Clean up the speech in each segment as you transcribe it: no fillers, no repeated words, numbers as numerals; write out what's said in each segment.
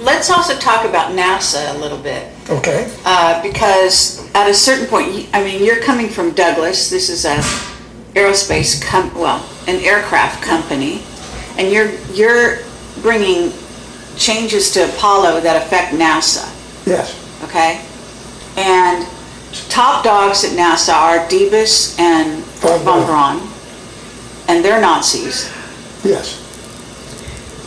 let's also talk about NASA a little bit. Okay. Because at a certain point, I mean, you're coming from Douglas. This is a aerospace an aircraft company, and you're bringing changes to Apollo that affect NASA. Yes. Okay. And top dogs at NASA are Debus and von Braun, and they're Nazis. Yes.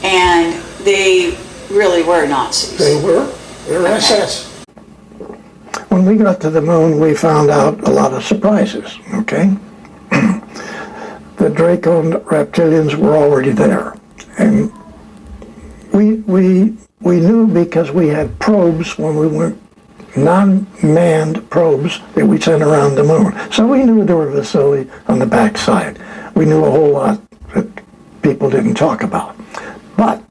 And they really were Nazis. They were. They're SS. When we got to the moon, we found out a lot of surprises, okay? The Draco reptilians were already there. And we knew because we had probes when we went, non-manned probes that we sent around the moon. So we knew there were facilities on the backside. We knew a whole lot that people didn't talk about. But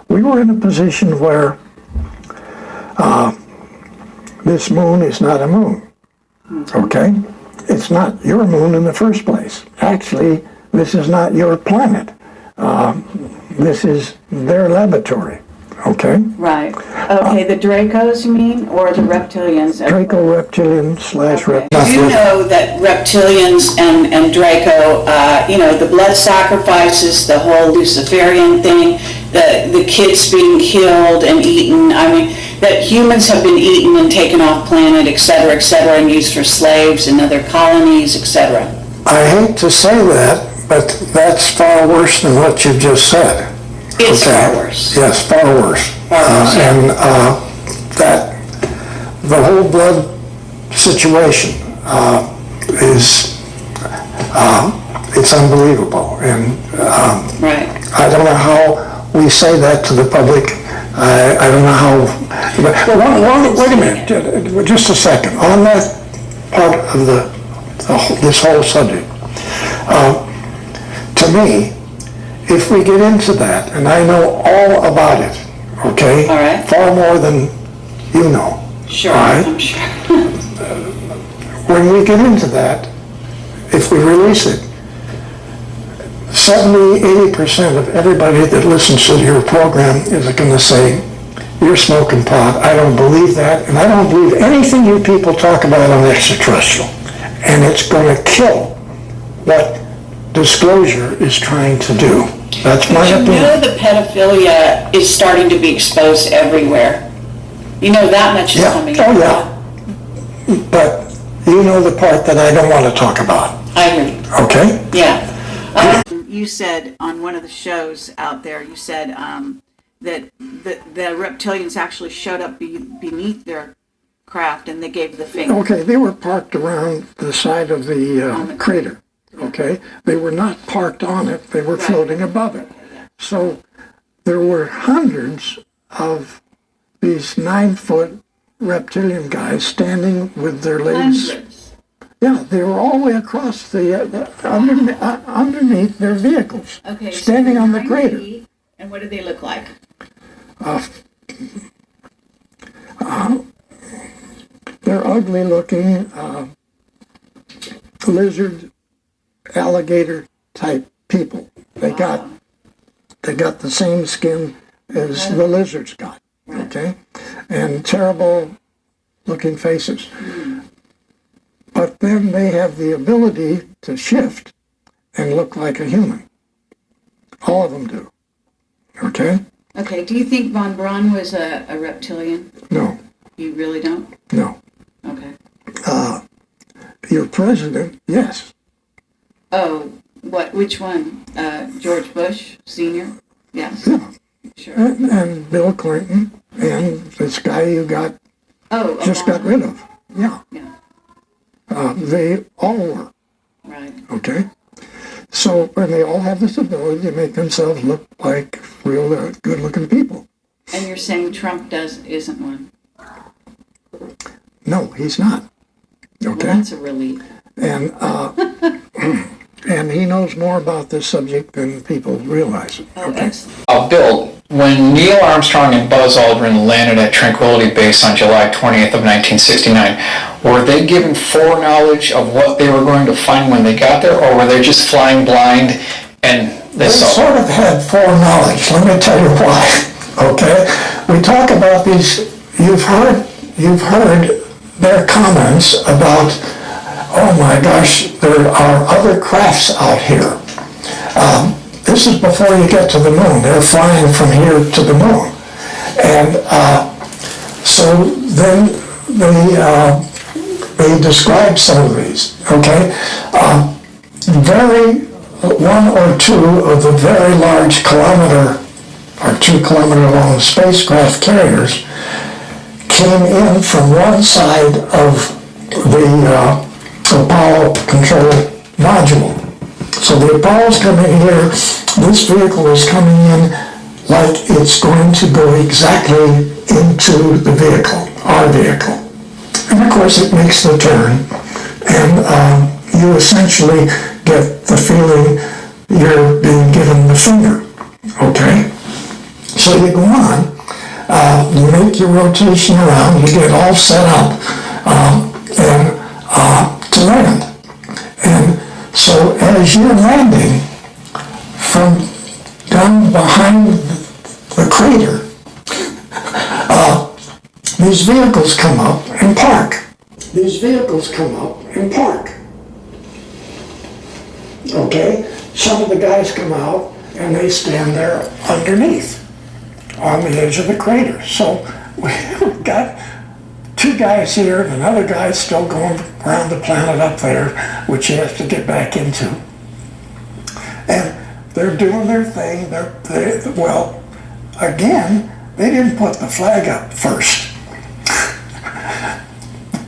we were in a position where this moon is not a moon, okay? It's not your moon in the first place. Actually, this is not your planet. This is their laboratory, okay? Right. Okay, the Dracos, you mean, or the reptilians? Draco reptilian slash okay. You know that reptilians and Draco, the blood sacrifices, the whole Luciferian thing, the kids being killed and eaten, I mean, that humans have been eaten and taken off planet, et cetera, and used for slaves in other colonies, etc. I hate to say that, but that's far worse than what you just said. It's far worse. Yes, far worse. And that the whole blood situation is it's unbelievable, and right. I don't know how we say that to the public. I don't know how. Wait a minute, just a second. On that part of this whole subject, to me, if we get into that, and I know all about it, okay? All right. Far more than you know. Sure, right? I'm sure. When we get into that, if we release it, 70-80% of everybody that listens to your program is going to say, you're smoking pot. I don't believe that, and I don't believe anything you people talk about on extraterrestrial. And it's going to kill what disclosure is trying to do. That's my opinion. You know the pedophilia is starting to be exposed everywhere. You know that much is coming out. Oh, yeah. But you know the part that I don't want to talk about. I agree. Okay? Yeah. You said on one of the shows out there, you said that the reptilians actually showed up beneath their craft and they gave the finger. Okay, they were parked around the side of the crater. Okay, they were not parked on it, they were floating above it. So there were hundreds of these 9-foot reptilian guys standing with their legs. Hundreds. Yeah, they were all the way across underneath their vehicles, okay, standing so on the crater. And what did they look like? They're ugly looking, lizard, alligator type people. They got the same skin as the lizards got, okay? And terrible looking faces. But then they have the ability to shift and look like a human. All of them do, okay? Okay, do you think von Braun was a reptilian? No. You really don't? No. Okay. Your president, yes. Oh, which one? George Bush Sr.? Yes. Yeah. Sure. And Bill Clinton, and this guy you got rid of. Yeah. Yeah. They all were. Right. Okay? So, and they all have this ability to make themselves look like real good-looking people. And you're saying Trump isn't one? No, he's not. Okay? Well, that's a relief. And and he knows more about this subject than people realize. Oh, okay. Bill, when Neil Armstrong and Buzz Aldrin landed at Tranquility Base on July 20th of 1969, were they given foreknowledge of what they were going to find when they got there, or were they just flying blind and They sort of had foreknowledge. Let me tell you why. Okay? We talk about these, you've heard their comments about, oh my gosh, there are other crafts out here. This is before you get to the moon. They're flying from here to the moon. And so then they describe some of these, okay? One or two of the very large kilometer or 2 kilometer long spacecraft carriers came in from one side of the Apollo control module. So the Apollo's coming here, this vehicle is coming in like it's going to go exactly into the vehicle, our vehicle. And of course it makes the turn, and you essentially get the feeling you're being given the finger, okay? So you go on, you make your rotation around, you get all set up, to land. And so as you're landing from down behind the crater, these vehicles come up and park. Okay? Some of the guys come out and they stand there underneath on the edge of the crater. So we've got 2 guys here and another guy's still going around the planet up there, which he has to get back into. And they're doing their thing. Well, again, they didn't put the flag up first.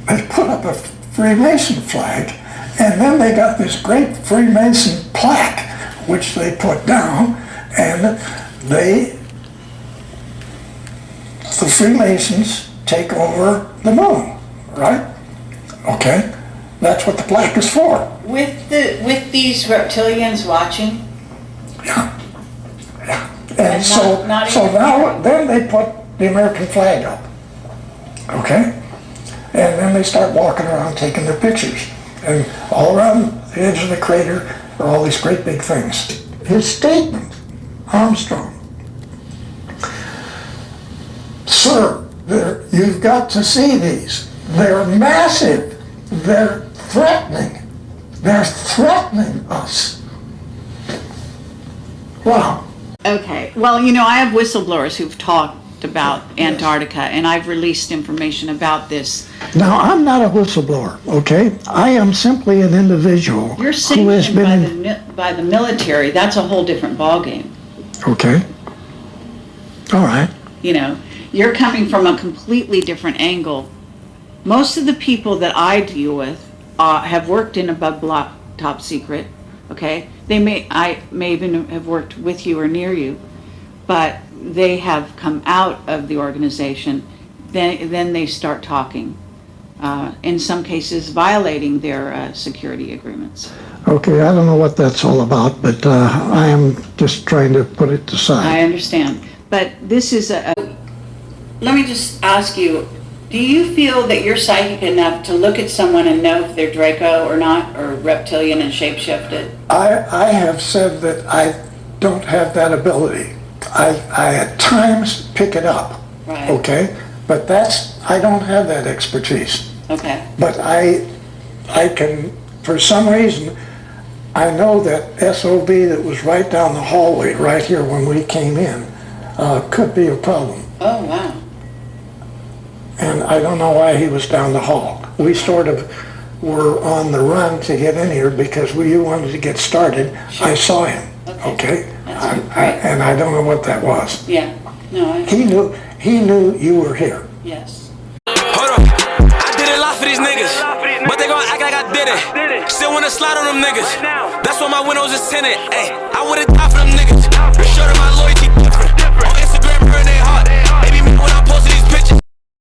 They put up a Freemason flag, and then they got this great Freemason plaque, which they put down, and the Freemasons take over the moon, right? Okay, that's what the plaque is for. With these reptilians watching? Yeah. And And so now, then they put the American flag up, okay? And then they start walking around taking their pictures. And all around the edge of the crater are all these great big things. His statement, Armstrong, sir, you've got to see these. They're massive. They're threatening. They're threatening us. Wow. Okay, well, you know, I have whistleblowers who've talked about Antarctica, and I've released information about this. Now, I'm not a whistleblower, okay? I am simply an individual You're who has sanctioned been... by the military. That's a whole different ballgame. Okay. All right. You know, you're coming from a completely different angle. Most of the people that I deal with have worked in a bug block top secret, okay? I may even have worked with you or near you, but they have come out of the organization, then they start talking, in some cases violating their security agreements. Okay, I don't know what that's all about, but I am just trying to put it aside. I understand, but this is let me just ask you, do you feel that you're psychic enough to look at someone and know if they're Draco or not, or reptilian and shapeshifted? I have said that I don't have that ability. I at times pick it up, Right. okay? But I don't have that expertise. Okay. But I can, for some reason, I know that SOB that was right down the hallway, right here when we came in, could be a problem. Oh, wow. And I don't know why he was down the hall. We sort of were on the run to get in here because you wanted to get started. Sure. I saw him, okay? That's great. And I don't know what that was. Yeah. No, He knew you were here. yes. Hold on, I did a lot for these niggas, but they gon' act like I did it. Still wanna slide on them niggas. That's why my windows is tinted. Ayy, I would've died for them niggas. Show them my loyalty.